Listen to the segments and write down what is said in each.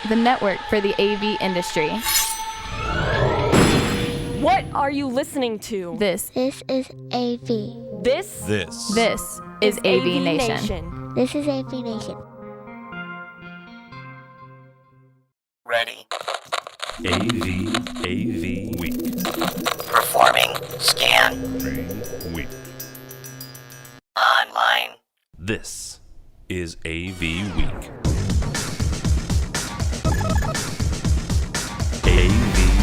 the network for the AV industry. What are you listening to? This is AV. This is AV Nation. This is AV Nation. Ready. AVWeek. Performing. Scan. Week. Online. This is AVWeek. AVWeek.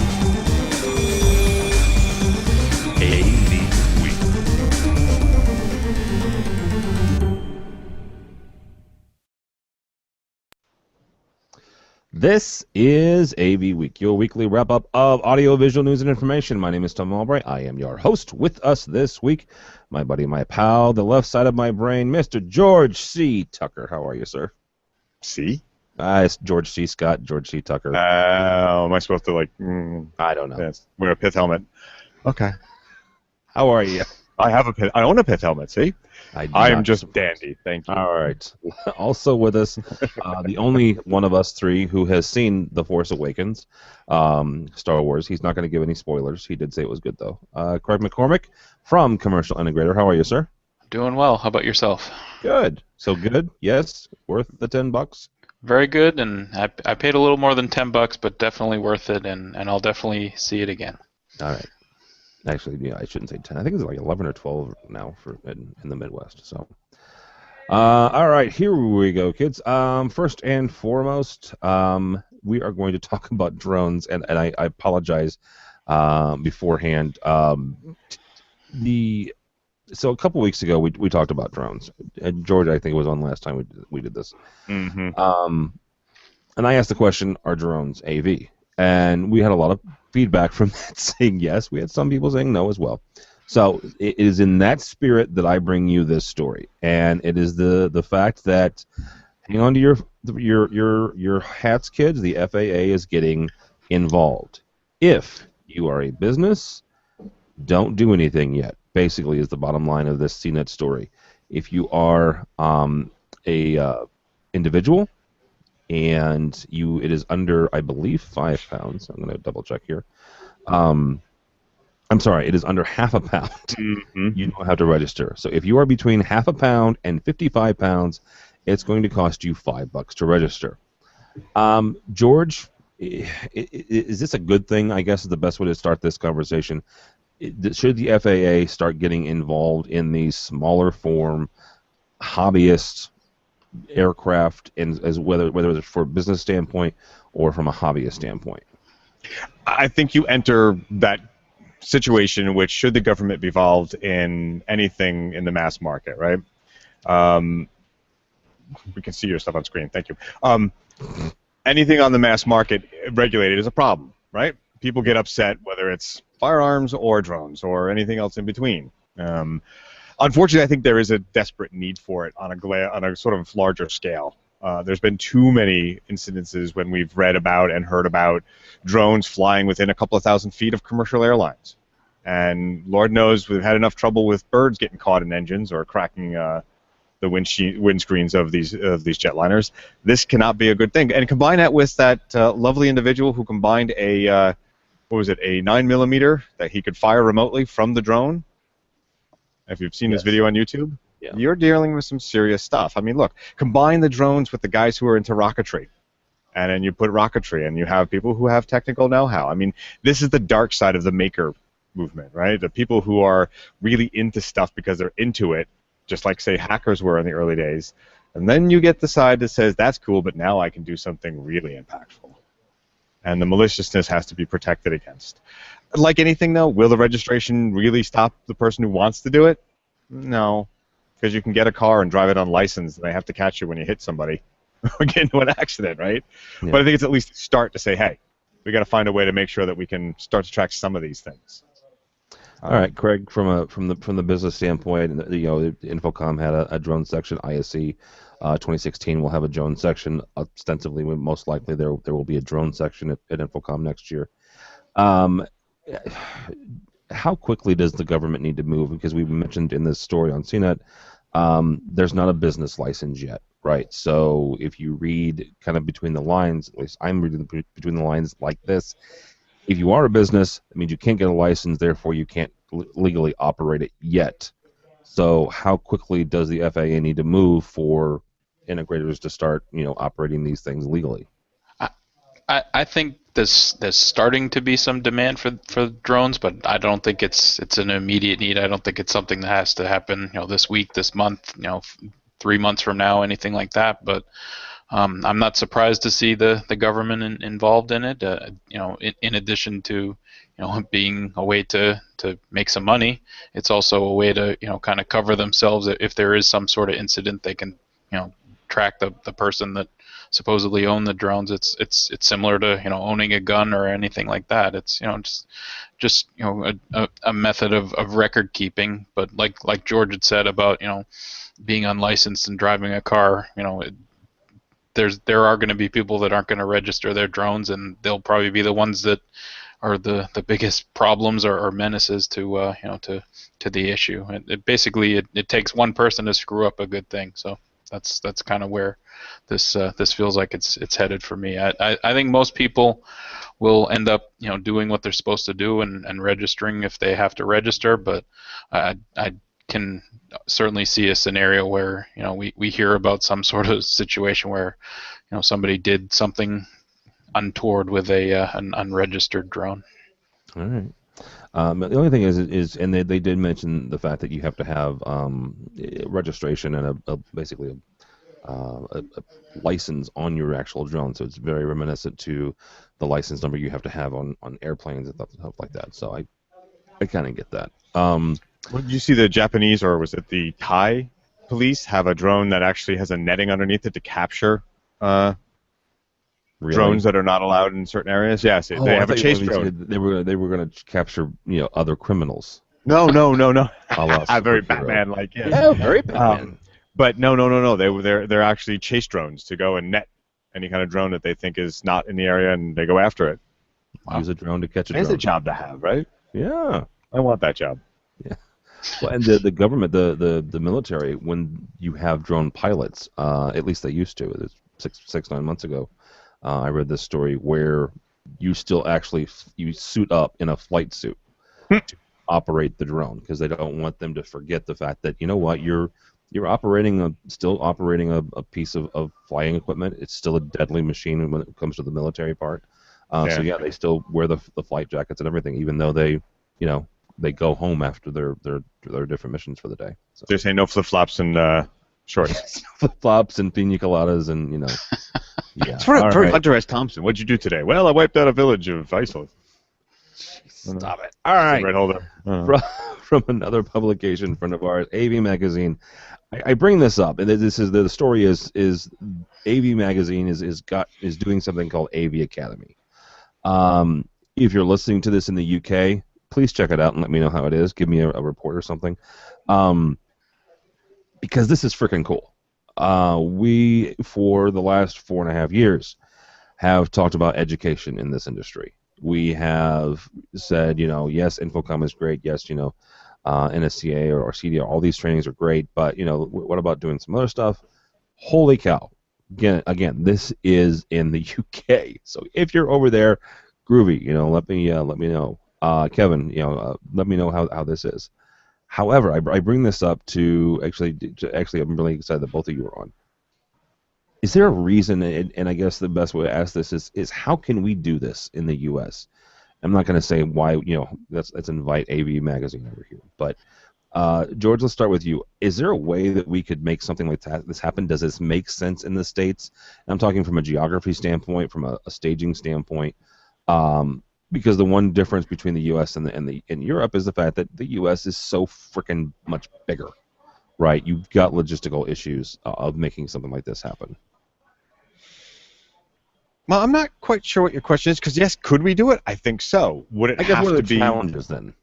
This is AV Week, your weekly wrap-up of audio-visual news and information. My name is Tom Albright. I am your host. With us this week, my buddy, my pal, the left side of my brain, Mr. George C. Tucker. How are you, sir? C? It's George C. Scott, George C. Tucker. Am I supposed to, I don't know. Wear a pith helmet? Okay. How are you? I own a pith helmet, see? I am just dandy. Thank you. All right. Also with us, the only one of us three who has seen The Force Awakens, Star Wars. He's not going to give any spoilers. He did say it was good, though. Craig McCormick from Commercial Integrator. How are you, sir? Doing well. How about yourself? Good. So good? Yes? Worth the $10? Very good, and I paid a little more than $10, but definitely worth it, and I'll definitely see it again. All right. Actually, yeah, I shouldn't say 10. I think it's like 11 or 12 now in the Midwest. So, all right, here we go, kids. First and foremost, we are going to talk about drones, and I apologize beforehand. So a couple weeks ago, we talked about drones. George, I think it was on last time we did this. Mm-hmm. And I asked the question, are drones AV? And we had a lot of feedback from that saying yes. We had some people saying no as well. So it is in that spirit that I bring you this story, and it is the fact that, hang on to your hats, kids. The FAA is getting involved. If you are a business, don't do anything yet. Basically, is the bottom line of this CNET story. If you are a individual, and it is under, I believe, 5 pounds. I'm going to double check here. I'm sorry, it is under half a pound. Mm-hmm. You don't have to register. So if you are between half a pound and 55 pounds, it's going to cost you $5 to register. George, is this a good thing? I guess is the best way to start this conversation. Should the FAA start getting involved in these smaller form hobbyist aircraft, and as whether it's for a business standpoint or from a hobbyist standpoint? I think you enter that situation in which, should the government be involved in anything in the mass market, right? We can see your stuff on screen. Thank you. Anything on the mass market regulated is a problem, right? People get upset whether it's firearms or drones or anything else in between. Unfortunately, I think there is a desperate need for it on a sort of larger scale. There's been too many incidences when we've read about and heard about drones flying within a couple of thousand feet of commercial airlines. And Lord knows we've had enough trouble with birds getting caught in engines or cracking the windscreens of these jetliners. This cannot be a good thing. And combine that with that lovely individual who combined a 9mm that he could fire remotely from the drone. If you've seen this video on YouTube, You're dealing with some serious stuff. I mean, look, combine the drones with the guys who are into rocketry, and then you put rocketry, and you have people who have technical know-how. I mean, this is the dark side of the maker movement, right? The people who are really into stuff because they're into it, just like, say, hackers were in the early days. And then you get the side that says, that's cool, but now I can do something really impactful. And the maliciousness has to be protected against. Like anything, though, will the registration really stop the person who wants to do it? No, because you can get a car and drive it unlicensed, and they have to catch you when you hit somebody or get into an accident, right? Yeah. But I think it's at least a start to say, hey, we got to find a way to make sure that we can start to track some of these things. All right, Craig, from the business standpoint, Infocom had a drone section. ISC 2016 will have a drone section. Ostensibly, most likely there will be a drone section at Infocom next year. How quickly does the government need to move? Because we mentioned in this story on CNET, there's not a business license yet. right? So if you read kind of between the lines, at least I'm reading between the lines like this, if you are a business, it means you can't get a license, therefore you can't legally operate it yet. So how quickly does the FAA need to move for integrators to start, operating these things legally? I think there's starting to be some demand for drones, but I don't think it's an immediate need. I don't think it's something that has to happen, this week, this month, 3 months from now, anything like that. But I'm not surprised to see the government involved in it. In addition to being a way to make some money, it's also a way to kind of cover themselves if there is some sort of incident. They can track the person that supposedly owned the drones. It's similar to owning a gun or anything like that. It's just a method of record keeping. But like George had said about being unlicensed and driving a car, there are going to be people that aren't going to register their drones, and they'll probably be the ones that are the biggest problems or menaces to the issue. It basically takes one person to screw up a good thing. So that's kind of where this feels like it's headed for me. I think most people will end up doing what they're supposed to do and registering if they have to register, but I can certainly see a scenario where we hear about some sort of situation where somebody did something untoward with an unregistered drone. All right. The only thing is, and they did mention the fact that you have to have registration and basically a license on your actual drone. So it's very reminiscent to the license number you have to have on airplanes and stuff like that. So I kind of get that. Did you see the Japanese, or was it the Thai police, have a drone that actually has a netting underneath it to capture drones that are not allowed in certain areas? Yes, they have a chase drone. They were going to capture other criminals. No. I'm very Batman-like. Yes. Yeah, very Batman. But no. They're actually chase drones to go and net any kind of drone that they think is not in the area, and they go after it. Wow. Use a drone to catch a drone. That's a job to have, right? Yeah. I want that job. Yeah. Well, and the government, the military, when you have drone pilots, at least they used to. It was 9 months ago. I read this story where you still actually you suit up in a flight suit to operate the drone, because they don't want them to forget the fact that you're still operating a piece of flying equipment. It's still a deadly machine when it comes to the military part. So they still wear the flight jackets and everything, even though they go home after their different missions for the day. So they're saying no flip-flops and shorts. Flip-flops and pina coladas and yeah. It's for Hunter S. Thompson. What'd you do today? Well, I wiped out a village of ISIL. Stop it. All right. Right, hold on. From another publication friend of ours, AV Magazine. I bring this up, and this is the story is AV Magazine is doing something called AV Academy. If you're listening to this in the UK, please check it out and let me know how it is. Give me a report or something, because this is freaking cool. We, for the last 4.5 years, have talked about education in this industry. We have said, yes, Infocom is great. Yes, NSCA or CDR, all these trainings are great. But, what about doing some other stuff? Holy cow. Again, this is in the UK. So if you're over there, groovy, let me know. Kevin, let me know how this is. However, I bring this up to actually, I'm really excited that both of you are on. Is there a reason, and I guess the best way to ask this is how can we do this in the U.S.? I'm not going to say why, let's invite AV Magazine over here. But, George, let's start with you. Is there a way that we could make something like this happen? Does this make sense in the States? And I'm talking from a geography standpoint, from a staging standpoint. Because the one difference between the U.S. and Europe is the fact that the U.S. is so freaking much bigger, right? You've got logistical issues of making something like this happen. Well, I'm not quite sure what your question is, because yes, could we do it? I think so. Would it have what are to the be challenges then?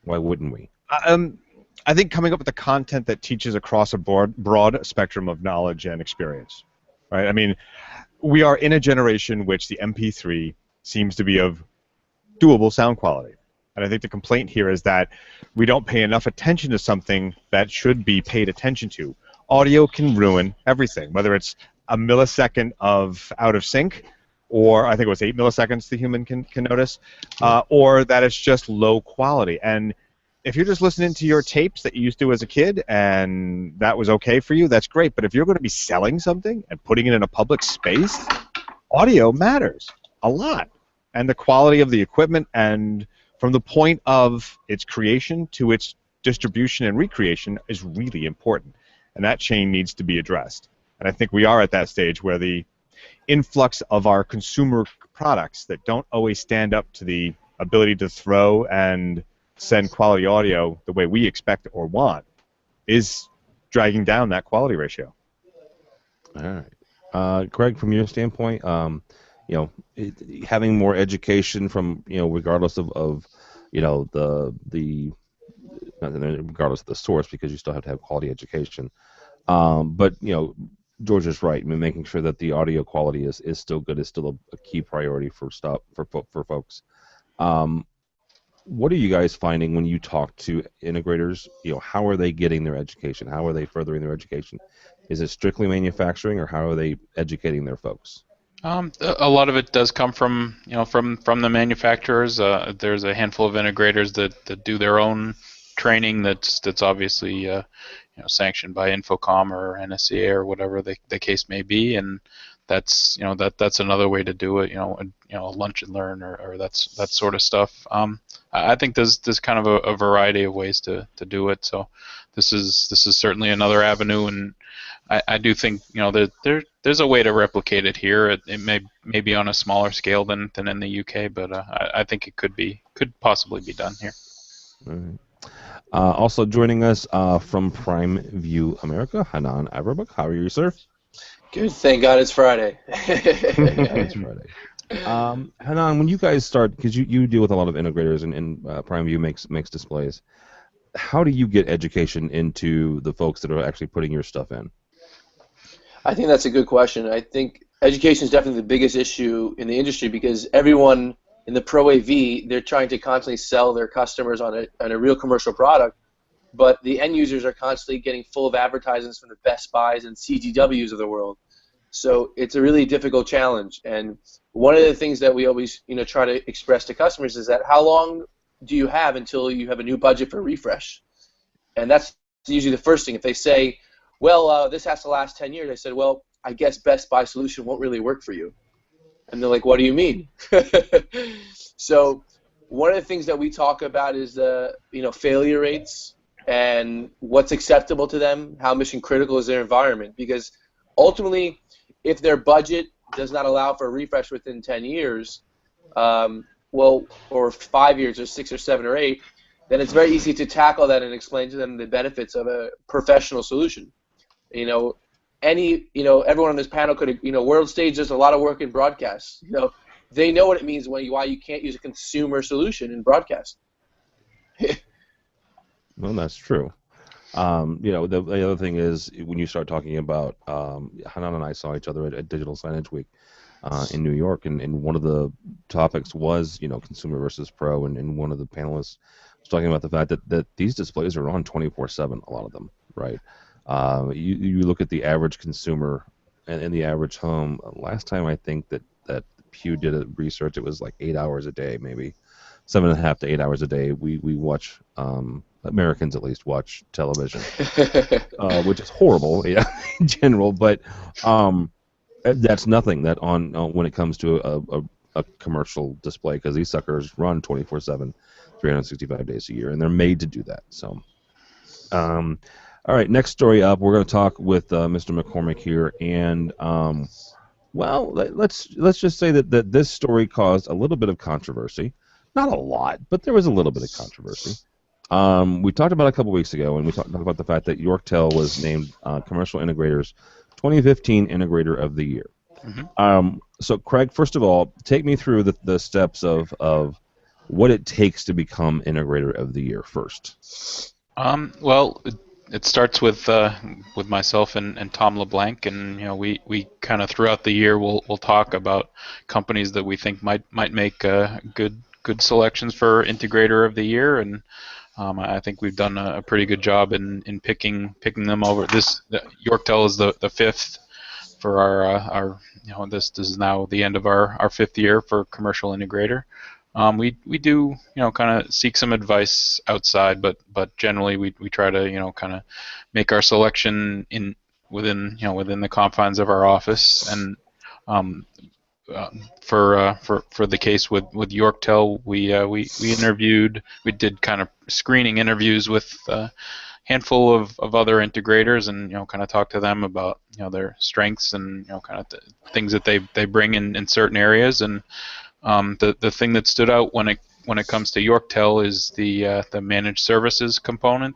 Why wouldn't we? I think coming up with the content that teaches across a broad spectrum of knowledge and experience, right? I mean, we are in a generation which the MP3 seems to be of doable sound quality. And I think the complaint here is that we don't pay enough attention to something that should be paid attention to. audio can ruin everything, whether it's a millisecond of out of sync, or I think it was 8 milliseconds the human can notice, or that it's just low quality. And if you're just listening to your tapes that you used to as a kid and that was okay for you, that's great. But if you're going to be selling something and putting it in a public space, audio matters a lot. And the quality of the equipment, and from the point of its creation to its distribution and recreation, is really important. And that chain needs to be addressed. And I think we are at that stage where the influx of our consumer products that don't always stand up to the ability to throw and send quality audio the way we expect or want is dragging down that quality ratio. All right. Greg, from your standpoint, having more education from, regardless of the not regardless of the source, because you still have to have quality education. But George is right. I mean, making sure that the audio quality is still good is still a key priority for folks. What are you guys finding when you talk to integrators? How are they getting their education? How are they furthering their education? Is it strictly manufacturing, or how are they educating their folks? A lot of it does come from from the manufacturers. There's a handful of integrators that do their own training that's obviously sanctioned by Infocom or NSCA or whatever the case may be, and that's that's another way to do it. Lunch and learn or that sort of stuff. I think there's kind of a variety of ways to do it. So this is certainly another avenue, and I do think there's a way to replicate it here. It may be on a smaller scale than in the UK, but I think it could possibly be done here. All right. Also joining us from Prime View America, Hanan AVWeek. How are you, sir? Good. Thank God it's Friday. It's Friday. Hanan, when you guys start, because you deal with a lot of integrators, and Prime View makes displays, how do you get education into the folks that are actually putting your stuff in? I think that's a good question. I think education is definitely the biggest issue in the industry, because everyone in the Pro AV, they're trying to constantly sell their customers on a real commercial product, but the end users are constantly getting full of advertisements from the Best Buys and CGWs of the world. So it's a really difficult challenge. And one of the things that we always try to express to customers is that how long do you have until you have a new budget for refresh? And that's usually the first thing. If they say, well, this has to last 10 years, I said, well, I guess Best Buy solution won't really work for you. And they're like, what do you mean? So one of the things that we talk about is the failure rates and what's acceptable to them, how mission critical is their environment. Because ultimately, if their budget does not allow for a refresh within 10 years, or 5 years or 6 or 7 or 8, then it's very easy to tackle that and explain to them the benefits of a professional solution. Everyone on this panel could, World Stage does a lot of work in broadcast. They know what it means why you can't use a consumer solution in broadcast. Well, that's true. The other thing is, when you start talking about, Hanan and I saw each other at Digital Signage Week in New York, and one of the topics was, consumer versus pro, and one of the panelists was talking about the fact that these displays are on 24/7, a lot of them, right? You look at the average consumer and the average home. Last time I think that Pew did a research, it was like 8 hours a day, maybe 7.5 to 8 hours a day. We watch, Americans at least watch television, which is horrible, in general. But that's nothing that on when it comes to a commercial display, because these suckers run 24/7, 365 days a year, and they're made to do that. So. All right, next story up, we're going to talk with Mr. McCormick here, and let's just say that this story caused a little bit of controversy. Not a lot, but there was a little bit of controversy. We talked about it a couple weeks ago, and we talked about the fact that Yorktel was named Commercial Integrator's 2015 Integrator of the Year. Mm-hmm. So, Craig, first of all, take me through the steps of what it takes to become Integrator of the Year first. Well, it starts with myself and Tom LeBlanc, and we kind of throughout the year we'll talk about companies that we think might make good selections for Integrator of the Year, and I think we've done a pretty good job in picking them over. Yorktel is the fifth for our this is now the end of our fifth year for commercial integrator. We do kind of seek some advice outside, but generally we try to kind of make our selection within the confines of our office. And for the case with Yorktel, we did kind of screening interviews with a handful of other integrators, and kind of talk to them about their strengths and kind of things that they bring in certain areas. And the thing that stood out when it comes to Yorktel is the managed services component.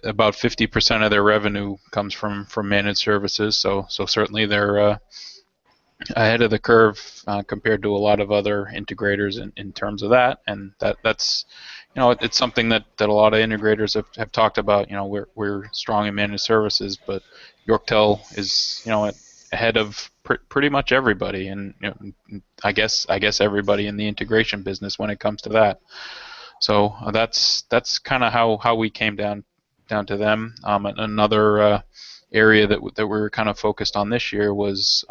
About 50% of their revenue comes from managed services. So certainly they're ahead of the curve compared to a lot of other integrators in terms of that. And that's it's something that a lot of integrators have talked about. We're strong in managed services, but Yorktel is ahead of pretty much everybody, and I guess everybody in the integration business when it comes to that. So that's kind of how we came down to them. Another area that we were kind of focused on this year was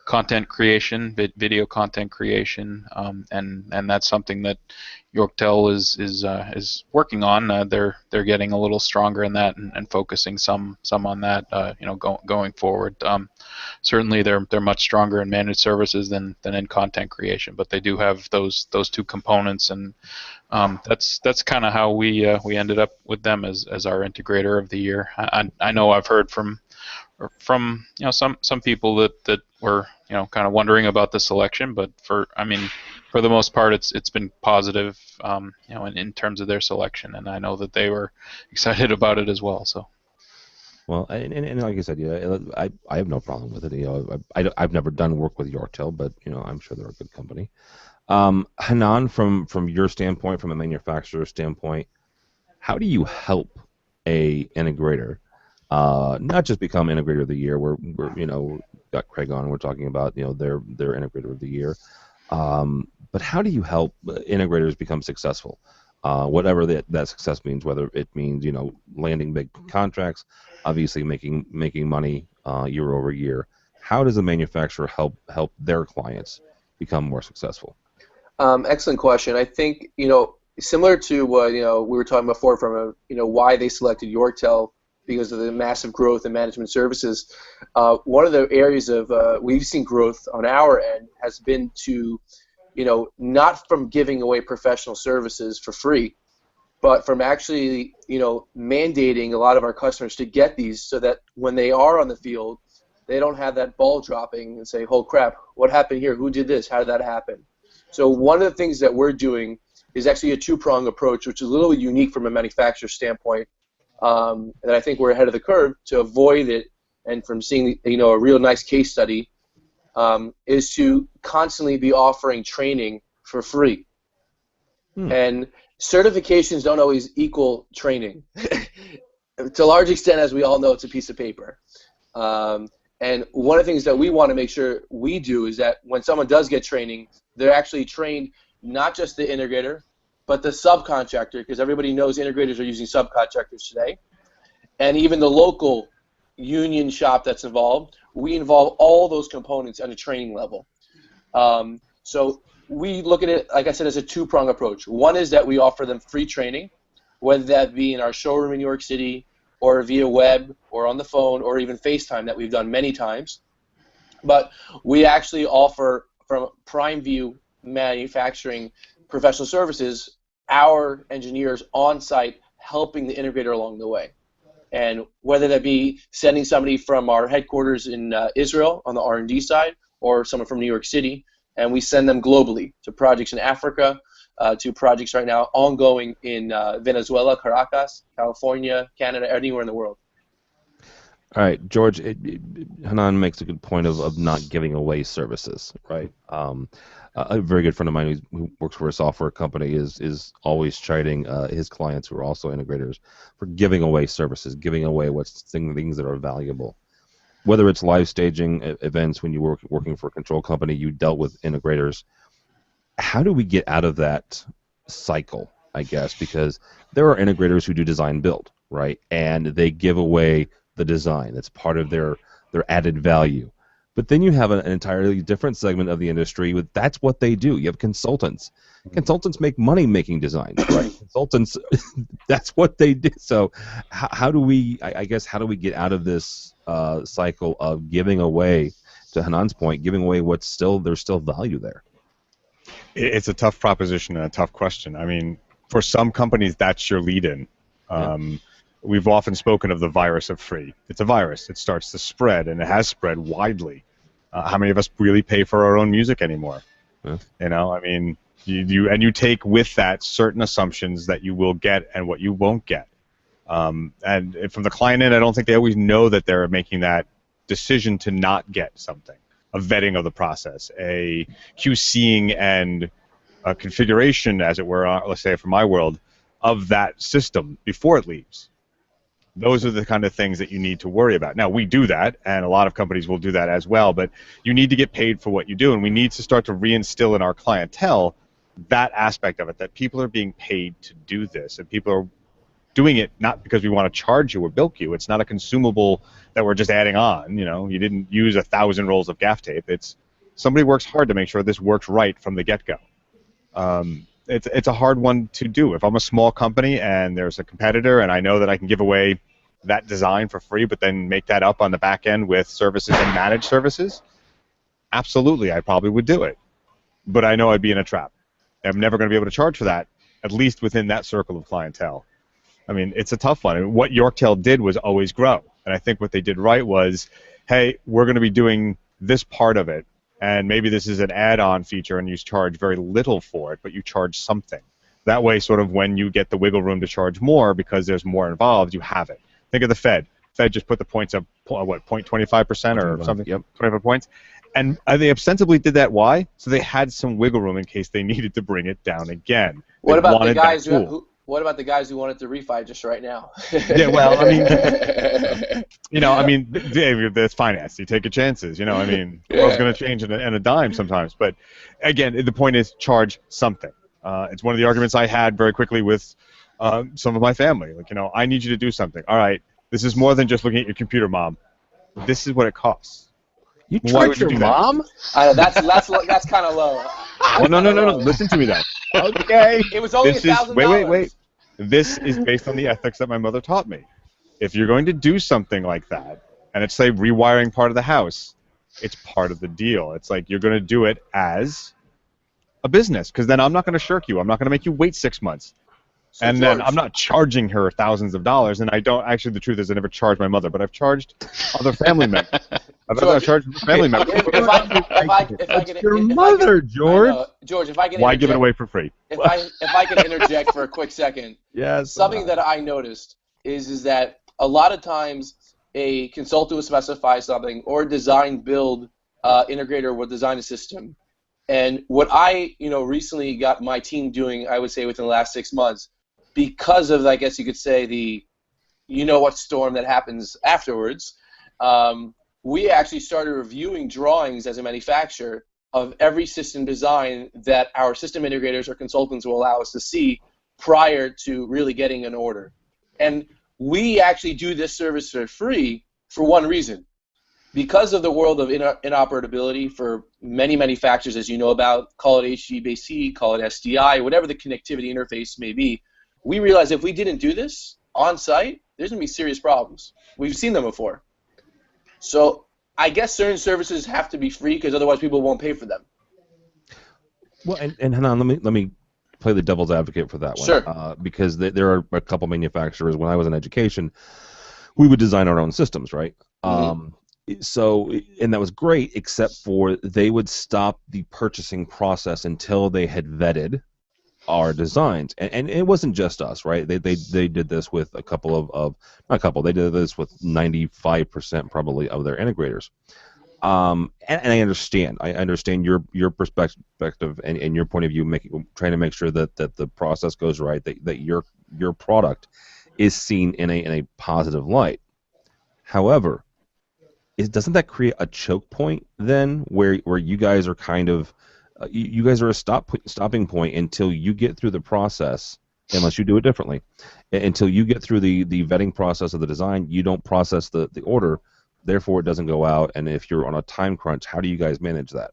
content creation, video content creation, and that's something that Yorktel is working on. They're getting a little stronger in that and focusing some on that. Going forward. Certainly they're much stronger in managed services than in content creation, but they do have those two components, and that's kind of how we ended up with them as our integrator of the year. I know I've heard from some people that were kind of wondering about the selection, but for the most part it's been positive in terms of their selection, and I know that they were excited about it as well. So. Well, and like I said, I have no problem with it. I've never done work with Yorktel, but I'm sure they're a good company. Hanan, from your standpoint, from a manufacturer standpoint, how do you help a integrator not just become integrator of the year? We're got Craig on. We're talking about their integrator of the year, but how do you help integrators become successful? Whatever that success means, whether it means landing big contracts, obviously making money year over year. How does the manufacturer help their clients become more successful? Excellent question. I think similar to what we were talking before from why they selected Yorktel because of the massive growth in management services. One of the areas of we've seen growth on our end has been to not from giving away professional services for free, but from actually, mandating a lot of our customers to get these so that when they are on the field, they don't have that ball dropping and say, oh crap, what happened here? Who did this? How did that happen? So one of the things that we're doing is actually a two-pronged approach, which is a little unique from a manufacturer standpoint, and I think we're ahead of the curve to avoid it, and from seeing a real nice case study, is to constantly be offering training for free. And certifications don't always equal training. To a large extent, as we all know, it's a piece of paper. And one of the things that we want to make sure we do is that when someone does get training, they're actually trained not just the integrator, but the subcontractor, because everybody knows integrators are using subcontractors today, and even the local union shop that's involved. We involve all those components at a training level. So we look at it, like I said, as a two-prong approach. One is that we offer them free training, whether that be in our showroom in New York City or via web or on the phone or even FaceTime that we've done many times. But we actually offer from Prime View Manufacturing Professional Services our engineers on site helping the integrator along the way. And whether that be sending somebody from our headquarters in Israel on the R&D side or someone from New York City, and we send them globally to projects in Africa, to projects right now ongoing in Venezuela, Caracas, California, Canada, anywhere in the world. All right, George, Hanan makes a good point of not giving away services, right? A very good friend of mine who works for a software company is always chiding his clients who are also integrators for giving away services, giving away things that are valuable. Whether it's live staging events when you were working for a control company, you dealt with integrators. How do we get out of that cycle? I guess, because there are integrators who do design build, right? And they give away the design. That's part of their added value. But then you have an entirely different segment of the industry with that's what they do. You have consultants. Consultants make money making designs, right? Consultants, that's what they do. So how do we, I guess, how do we get out of this cycle of giving away, to Hanan's point, giving away there's still value there? It's a tough proposition and a tough question. I mean, for some companies, that's your lead-in. We've often spoken of the virus of free. It's a virus. It starts to spread, and it has spread widely. How many of us really pay for our own music anymore? Yeah. You know, I mean, you take with that certain assumptions that you will get and what you won't get. And from the client end, I don't think they always know that they're making that decision to not get something. A vetting of the process, a QCing and a configuration, as it were, let's say from my world, of that system before it leaves. Those are the kind of things that you need to worry about. Now, we do that, and a lot of companies will do that as well, but you need to get paid for what you do, and we need to start to reinstill in our clientele that aspect of it, that people are being paid to do this, and people are doing it not because we want to charge you or bilk you. It's not a consumable that we're just adding on. You know, you didn't use 1,000 rolls of gaff tape. It's somebody works hard to make sure this works right from the get-go. It's a hard one to do. If I'm a small company and there's a competitor and I know that I can give away that design for free but then make that up on the back end with services and managed services, absolutely, I probably would do it. But I know I'd be in a trap. I'm never going to be able to charge for that, at least within that circle of clientele. I mean, it's a tough one. And what Yorktel did was always grow. And I think what they did right was, hey, we're going to be doing this part of it, and maybe this is an add-on feature and you charge very little for it, but you charge something. That way, sort of when you get the wiggle room to charge more because there's more involved, you have it. Think of the Fed. Fed just put the points up, what, 0.25% or something? Yep. 25 points. And they ostensibly did that. Why? So they had some wiggle room in case they needed to bring it down again. What about the guys What about the guys who wanted to refi just right now? Yeah, well, I mean, you know, I mean, there's finance. You take your chances. You know, I mean, the world's going to change in a dime sometimes. But again, the point is charge something. It's one of the arguments I had very quickly with some of my family. Like, you know, I need you to do something. All right, this is more than just looking at your computer, Mom. This is what it costs. You Why would tricked you your do that? mom? That's kind of low. Well, no. Listen to me, though. Okay. It was only $1,000. Wait. This is based on the ethics that my mother taught me. If you're going to do something like that, and it's, say, rewiring part of the house, it's part of the deal. It's like you're going to do it as a business, because then I'm not going to shirk you. I'm not going to make you wait 6 months. So and George, then I'm not charging her thousands of dollars, and I don't. Actually, the truth is I never charged my mother, but I've charged other family members. I've charged family members. If I can, your mother, George. George, if I can. Why give it away for free? If I can interject for a quick second. Yes. Something that I noticed is that a lot of times a consultant will specify something, or a design build integrator will design a system, and what I recently got my team doing, I would say within the last 6 months, because of, I guess you could say, the what storm that happens afterwards. We actually started reviewing drawings as a manufacturer of every system design that our system integrators or consultants will allow us to see prior to really getting an order. And we actually do this service for free for one reason. Because of the world of interoperability for many manufacturers, as you know about, call it HDBaseT, call it SDI, whatever the connectivity interface may be, we realized if we didn't do this on site, there's going to be serious problems. We've seen them before. So I guess certain services have to be free because otherwise people won't pay for them. Well, and Hanan, let me play the devil's advocate for that one. Sure. Because there are a couple manufacturers. When I was in education, we would design our own systems, right? Mm-hmm. So, and that was great, except for they would stop the purchasing process until they had vetted our designs, and it wasn't just us, right? They did this with a couple of not a couple. They did this with 95% probably of their integrators. And I understand your perspective and your point of view, trying to make sure that the process goes right, that your product is seen in a positive light. However, doesn't that create a choke point then, where you guys are kind of you guys are a stopping point until you get through the process unless you do it differently. Until you get through the vetting process of the design, you don't process the order. Therefore, it doesn't go out. And if you're on a time crunch, how do you guys manage that?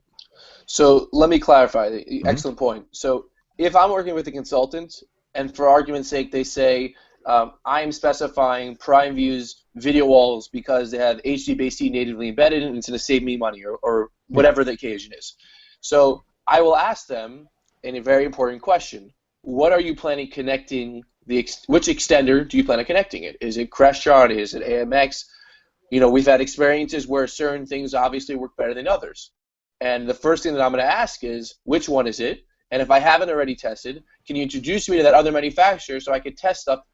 So let me clarify. Excellent point. So if I'm working with a consultant, and for argument's sake, they say, I am specifying PrimeView's video walls because they have HDBaseT natively embedded and it's going to save me money or whatever the occasion is. So I will ask them in a very important question. What are you planning connecting which extender do you plan on connecting it? Is it Crestron? Is it AMX? We've had experiences where certain things obviously work better than others. And the first thing that I'm going to ask is, which one is it? And if I haven't already tested, can you introduce me to that other manufacturer so I could test up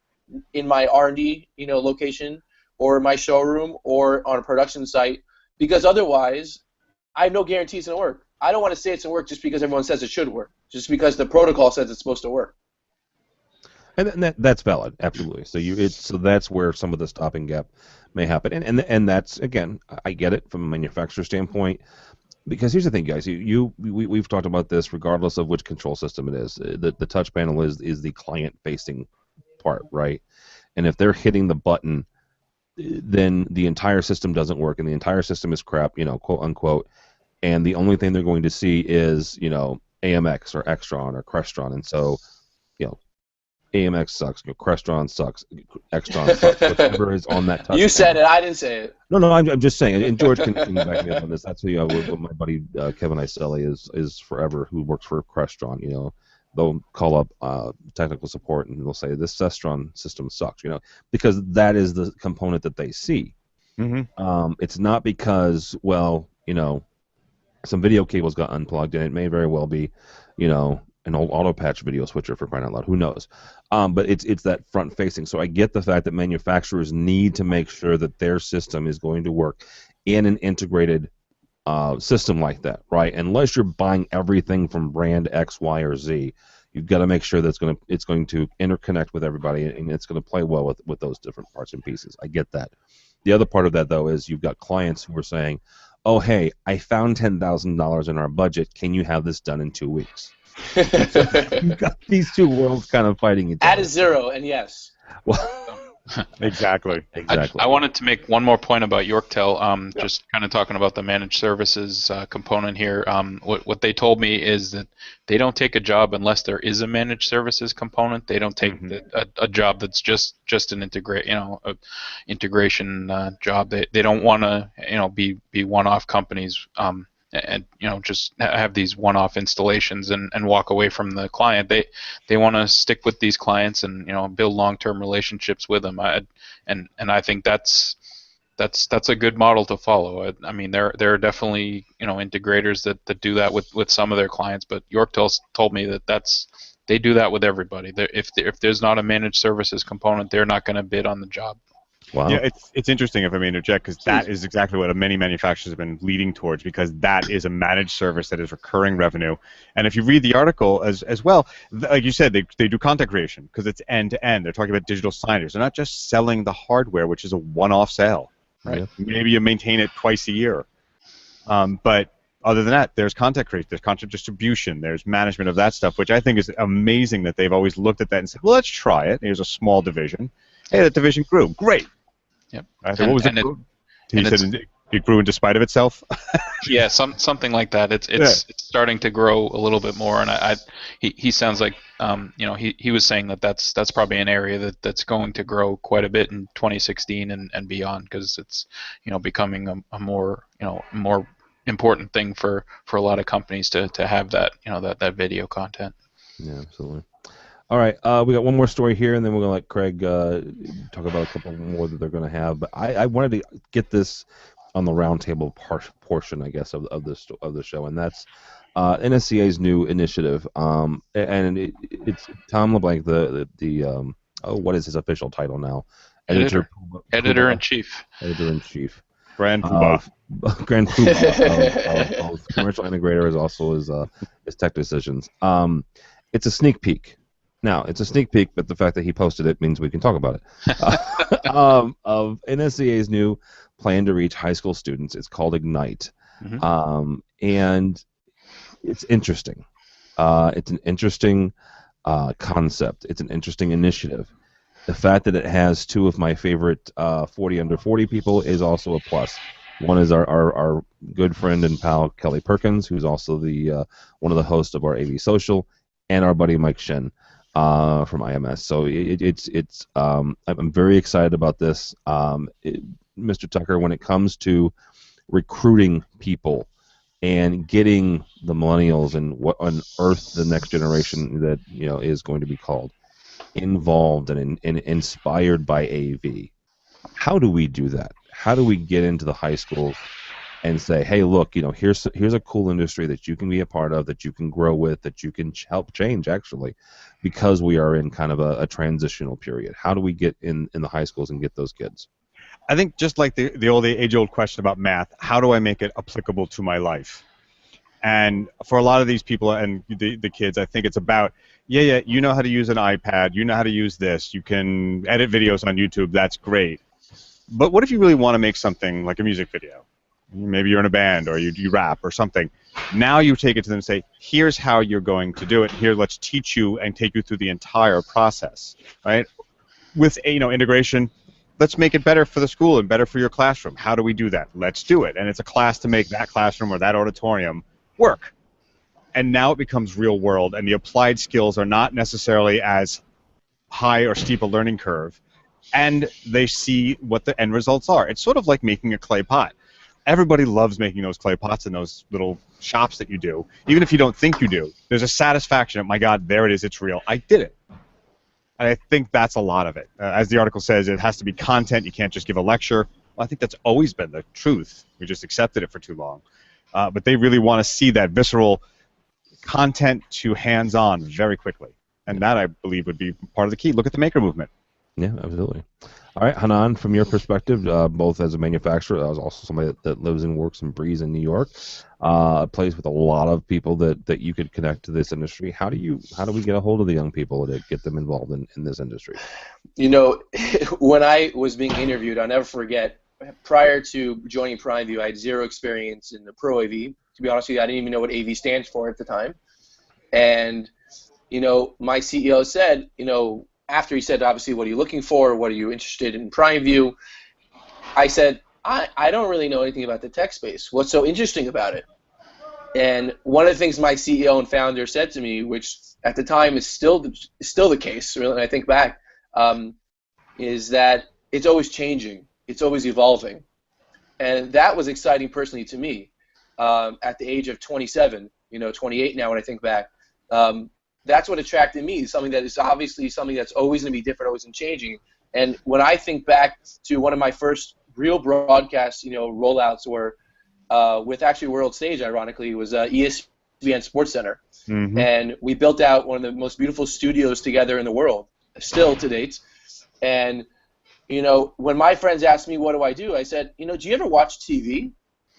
in my R&D, location or my showroom or on a production site? Because otherwise, I have no guarantees it's going to work. I don't want to say it's going to work just because everyone says it should work, just because the protocol says it's supposed to work. And that's valid, absolutely. So that's where some of the stopping gap may happen, and that's, again, I get it from a manufacturer standpoint, because here's the thing, guys. We've talked about this regardless of which control system it is. The touch panel is the client-facing part, right? And if they're hitting the button, then the entire system doesn't work, and the entire system is crap, quote unquote. And the only thing they're going to see is AMX or Extron or Crestron, and so AMX sucks, Crestron sucks, Extron sucks, whatever is on that touch. You said it, I didn't say it. No, I'm just saying, and George can back me up on this. That's what my buddy Kevin Iselli is forever, who works for Crestron. They'll call up technical support and they'll say this Crestron system sucks, because that is the component that they see. Mm-hmm. It's not because, some video cables got unplugged, and it may very well be, an old auto patch video switcher, for crying out loud. Who knows? But it's that front facing. So I get the fact that manufacturers need to make sure that their system is going to work in an integrated system like that, right? Unless you're buying everything from brand X, Y, or Z, you've got to make sure that it's going to interconnect with everybody, and it's going to play well with those different parts and pieces. I get that. The other part of that, though, is you've got clients who are saying, oh, hey, I found $10,000 in our budget. Can you have this done in 2 weeks? You've got these two worlds kind of fighting each other. Add a zero, and yes. Well, Exactly. I wanted to make one more point about Yorktel. Just kind of talking about the managed services component here. What they told me is that they don't take a job unless there is a managed services component. They don't take a job that's just an integration job. They don't want to be one-off companies. And just have these one-off installations and walk away from the client. They want to stick with these clients and build long-term relationships with them. And I think that's a good model to follow. I mean, there are definitely integrators that do that with some of their clients, but Yorktel's told me that they do that with everybody. If there's not a managed services component, they're not going to bid on the job. wow. Yeah, it's interesting if I may interject, because that is exactly what many manufacturers have been leading towards, because that is a managed service that is recurring revenue. And if you read the article as well, like you said, they do content creation because it's end to end. They're talking about digital signage. They're not just selling the hardware, which is a one-off sale. Right? Yeah. Maybe you maintain it twice a year. But other than that, there's content creation, there's content distribution, there's management of that stuff, which I think is amazing that they've always looked at that and said, well, let's try it. Here's a small division. Hey, that division grew. Great. Yep. I said, what was it? He said it grew in despite of itself. Yeah, something like that. It's starting to grow a little bit more, and he sounds like he was saying that's probably an area that's going to grow quite a bit in 2016 and beyond, because it's becoming a more more important thing for a lot of companies to have that that video content. Yeah, absolutely. All right, we got one more story here, and then we're going to let Craig talk about a couple more that they're going to have. But I wanted to get this on the roundtable portion, I guess, of the show, and that's NSCA's new initiative. And it's Tom LeBlanc, what is his official title now? Editor-in-chief. Editor-in-chief. Grand Poobah. Grand Poobah of Commercial Integrator, as also his Tech Decisions. It's a sneak peek. Now, it's a sneak peek, but the fact that he posted it means we can talk about it. Of NSCA's new plan to reach high school students. It's called Ignite. And it's interesting. It's an interesting concept. It's an interesting initiative. The fact that it has two of my favorite 40 under 40 people is also a plus. One is our good friend and pal Kelly Perkins, who's also the one of the hosts of our AV Social, and our buddy Mike Shen from IMS. So I'm very excited about this. Mr. Tucker, when it comes to recruiting people and getting the millennials and what on earth the next generation that is going to be called involved and inspired by AV. How do we do that? How do we get into the high schools and say, hey, look, here's a cool industry that you can be a part of, that you can grow with, that you can help change actually, because we are in kind of a transitional period. How do we get in the high schools and get those kids? I think just like the age-old question about math, how do I make it applicable to my life? And for a lot of these people and the kids, I think it's about, you know how to use an iPad, you know how to use this, you can edit videos on YouTube, that's great. But what if you really want to make something like a music video? Maybe you're in a band or you rap or something. Now you take it to them and say, here's how you're going to do it. Here, let's teach you and take you through the entire process, right? With integration, let's make it better for the school and better for your classroom. How do we do that? Let's do it. And it's a class to make that classroom or that auditorium work. And now it becomes real world, and the applied skills are not necessarily as high or steep a learning curve, and they see what the end results are. It's sort of like making a clay pot. Everybody loves making those clay pots in those little shops that you do, even if you don't think you do. There's a satisfaction of, my God, there it is, it's real. I did it. And I think that's a lot of it. As the article says, it has to be content. You can't just give a lecture. Well, I think that's always been the truth. We just accepted it for too long. But they really want to see that visceral content to hands-on very quickly. And that, I believe, would be part of the key. Look at the maker movement. Yeah, absolutely. All right, Hanan, from your perspective, both as a manufacturer, as also somebody that lives and works and breathes in New York, plays with a lot of people that you could connect to this industry. How do we get a hold of the young people to get them involved in this industry? When I was being interviewed, I'll never forget, prior to joining PrimeView, I had zero experience in the Pro AV. To be honest with you, I didn't even know what AV stands for at the time. And, my CEO said, after he said, obviously, what are you looking for? What are you interested in PrimeView? I said, I don't really know anything about the tech space. What's so interesting about it? And one of the things my CEO and founder said to me, which at the time is still the case, really, and I think back, is that it's always changing. It's always evolving. And that was exciting personally to me at the age of 27, 28 now when I think back. That's what attracted me, something that is obviously something that's always going to be different, always changing. And when I think back to one of my first real broadcast, rollouts were with actually World Stage, ironically, was ESPN Sports Center. Mm-hmm. And we built out one of the most beautiful studios together in the world, still to date. And, when my friends asked me, what do? I said, do you ever watch TV?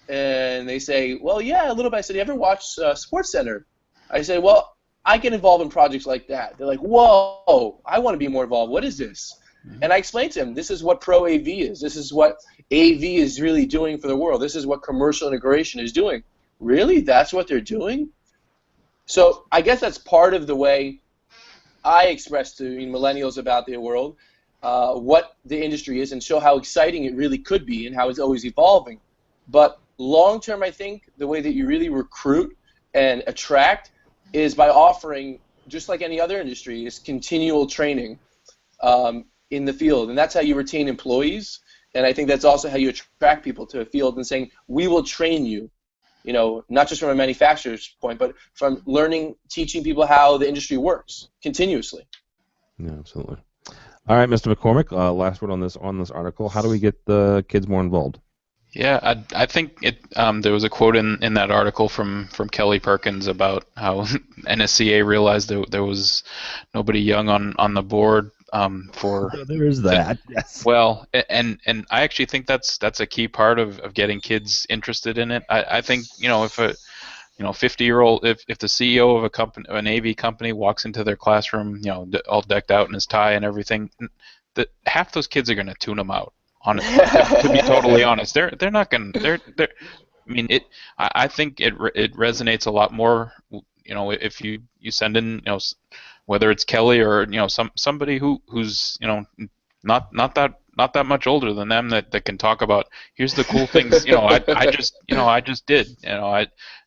And they say, well, yeah, a little bit. I said, you ever watch Sports Center? I said, well, I get involved in projects like that. They're like, whoa, I want to be more involved. What is this? Mm-hmm. And I explained to them, this is what Pro AV is. This is what AV is really doing for the world. This is what commercial integration is doing. Really? That's what they're doing? So I guess that's part of the way I express to millennials about their world, what the industry is, and show how exciting it really could be and how it's always evolving. But long term, I think the way that you really recruit and attract is by offering, just like any other industry, is continual training in the field. And that's how you retain employees. And I think that's also how you attract people to a field and saying, we will train you, not just from a manufacturer's point, but from teaching people how the industry works continuously. Yeah, absolutely. All right, Mr. McCormick, last word on this article. How do we get the kids more involved? Yeah, I think there was a quote in that article from Kelly Perkins about how NSCA realized there was nobody young on the board for. There is that. Yes. Well, and I actually think that's a key part of getting kids interested in it. I think if a 50-year-old if the CEO of a company, an AV company, walks into their classroom, all decked out in his tie and everything, half those kids are going to tune them out. Honestly, to be totally honest, they're not going. I mean, I think it resonates a lot more. If you send in whether it's Kelly or somebody who's not that much older than them that can talk about here's the cool things I just did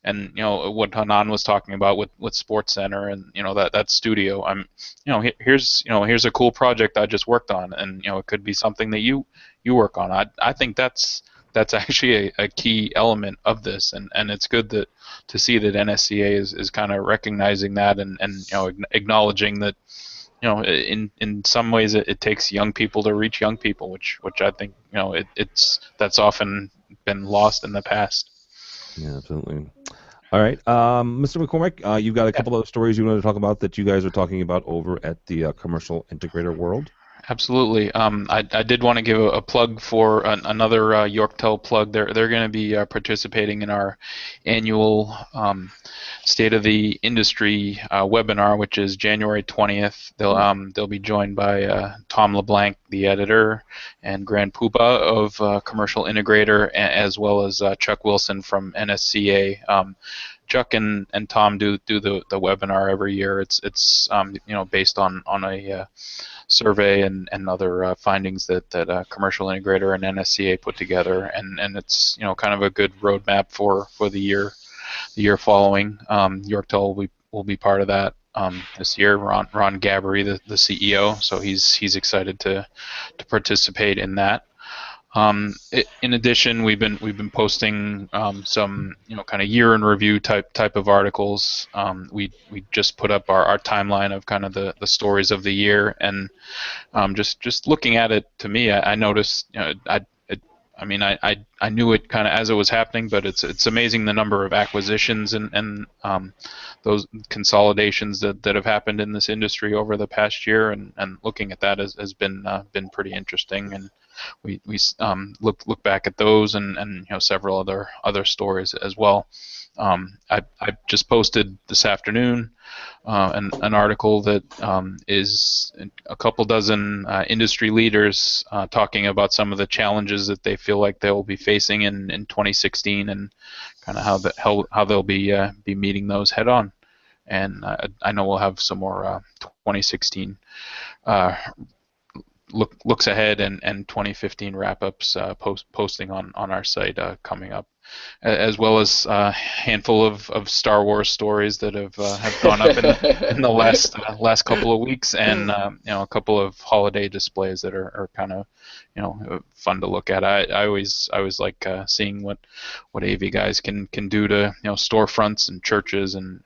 what Hanan was talking about with Sports Center and that studio. Here's a cool project I just worked on, and it could be something that you work on. I think that's actually a key element of this, and it's good to see that NSCA is kind of recognizing that and acknowledging that in some ways it takes young people to reach young people, which I think that's often been lost in the past. Yeah, absolutely. All right, Mr. McCormick, you've got a couple of stories you wanted to talk about that you guys are talking about over at the Commercial Integrator World. Absolutely. I did want to give a plug for another Yorktel plug. They're going to be participating in our annual State of the Industry webinar, which is January 20th. They'll be joined by Tom LeBlanc, the editor, and Gran Puba of Commercial Integrator, as well as Chuck Wilson from NSCA. Chuck and Tom do the webinar every year. It's based on a survey and other findings that Commercial Integrator and NSCA put together, and it's kind of a good roadmap for the year following. Yorktel will be part of that this year. Ron Gabbery, the CEO, so he's excited to participate in that. In addition, we've been posting some kind of year in review type of articles. We just put up our timeline of kind of the stories of the year, and just looking at it, to me, I noticed I knew it kind of as it was happening, but it's amazing the number of acquisitions and those consolidations that have happened in this industry over the past year, and looking at that has been pretty interesting. And we look back at those and several other stories as well. I just posted this afternoon an article that is a couple dozen industry leaders talking about some of the challenges that they feel like they will be facing in 2016, and kind of how they'll be meeting those head on. And I know we'll have some more 2016 looks ahead and 2015 wrap-ups posting on our site coming up, as well as a handful of Star Wars stories that have gone up in the last couple of weeks, and a couple of holiday displays that are kind of fun to look at. I always like seeing what AV guys can do to storefronts and churches and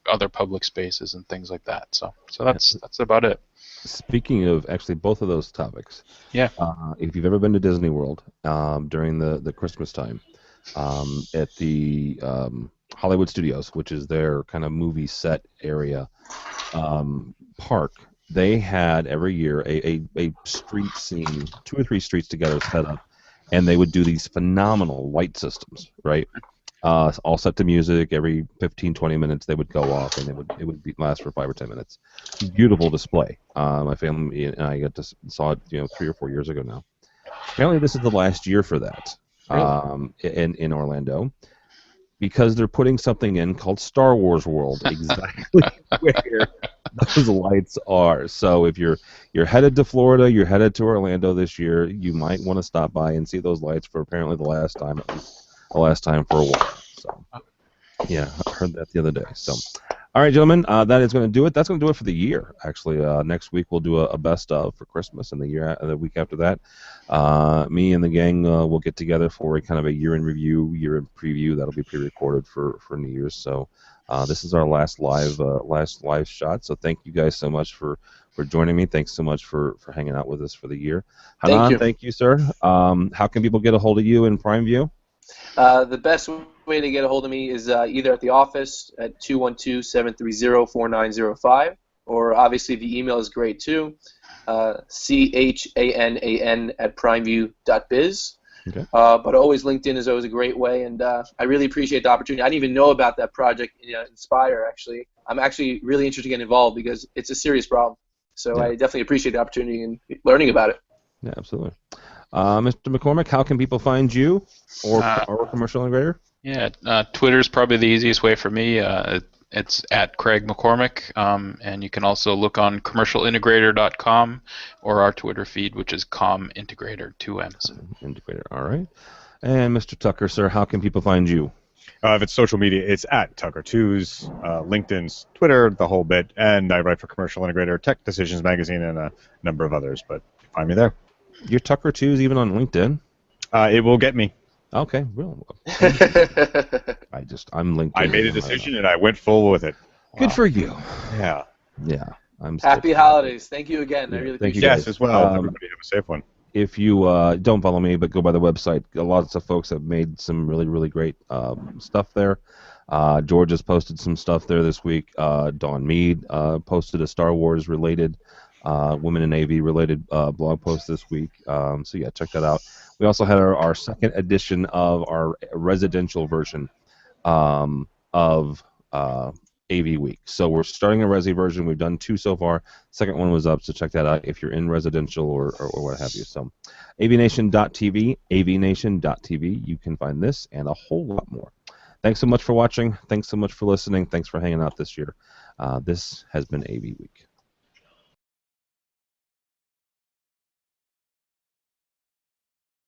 other public spaces and things like that. So that's about it. Speaking of actually both of those topics, if you've ever been to Disney World during the Christmas time, at the Hollywood Studios, which is their kind of movie set area park, they had every year a street scene, 2 or 3 streets together set up, and they would do these phenomenal light systems, right? All set to music. Every 15-20 minutes they would go off, and it would last for 5 or 10 minutes. Beautiful display. My family and I saw it 3 or 4 years ago now. Apparently this is the last year for that in Orlando, because they're putting something in called Star Wars World, exactly where those lights are. So if you're headed to Florida, you're headed to Orlando this year, you might want to stop by and see those lights for apparently the last time for a while. So, yeah, I heard that the other day. So, all right, gentlemen, that is going to do it. That's going to do it for the year. Actually, next week we'll do a best of for Christmas, and the week after that, me and the gang will get together for a kind of a year in review, year in preview. That'll be pre-recorded for New Year's. So, this is our last live shot. So, thank you guys so much for joining me. Thanks so much for hanging out with us for the year. Hanan, thank you, sir. How can people get a hold of you in Prime View? The best way to get a hold of me is either at the office at 212-730-4905, or obviously the email is great too, CHANAN@primeview.biz. Okay. But always LinkedIn is always a great way, and I really appreciate the opportunity. I didn't even know about that project, Inspire, actually. I'm actually really interested in getting involved because it's a serious problem. So I definitely appreciate the opportunity and learning about it. Yeah, absolutely. Mr. McCormick, how can people find you or Commercial Integrator? Yeah, Twitter's probably the easiest way for me. It's at Craig McCormick, and you can also look on commercialintegrator.com or our Twitter feed, which is ComIntegrator, 2 M's. Integrator, all right. And Mr. Tucker, sir, how can people find you? If it's social media, it's at Tucker2s, LinkedIn's, Twitter, the whole bit, and I write for Commercial Integrator, Tech Decisions Magazine, and a number of others, but find me there. Your Tucker2s even on LinkedIn? It will get me. Okay, well, I'm linked. I made a decision and I went full with it. Good for you. Yeah. Yeah. I'm Happy holidays. Thank you again. I really thank you appreciate guys. Yes, as well. Everybody have a safe one. If you don't follow me, but go by the website, lots of folks have made some really, really great stuff there. George has posted some stuff there this week. Dawn Mead posted a Star Wars related, Women in AV related blog post this week. So yeah, check that out. We also had our second edition of our residential version of AV Week. So we're starting a Resi version. We've done 2 so far. Second one was up, so check that out if you're in residential or what have you. So avnation.tv, avnation.tv, you can find this and a whole lot more. Thanks so much for watching. Thanks so much for listening. Thanks for hanging out this year. This has been AV Week.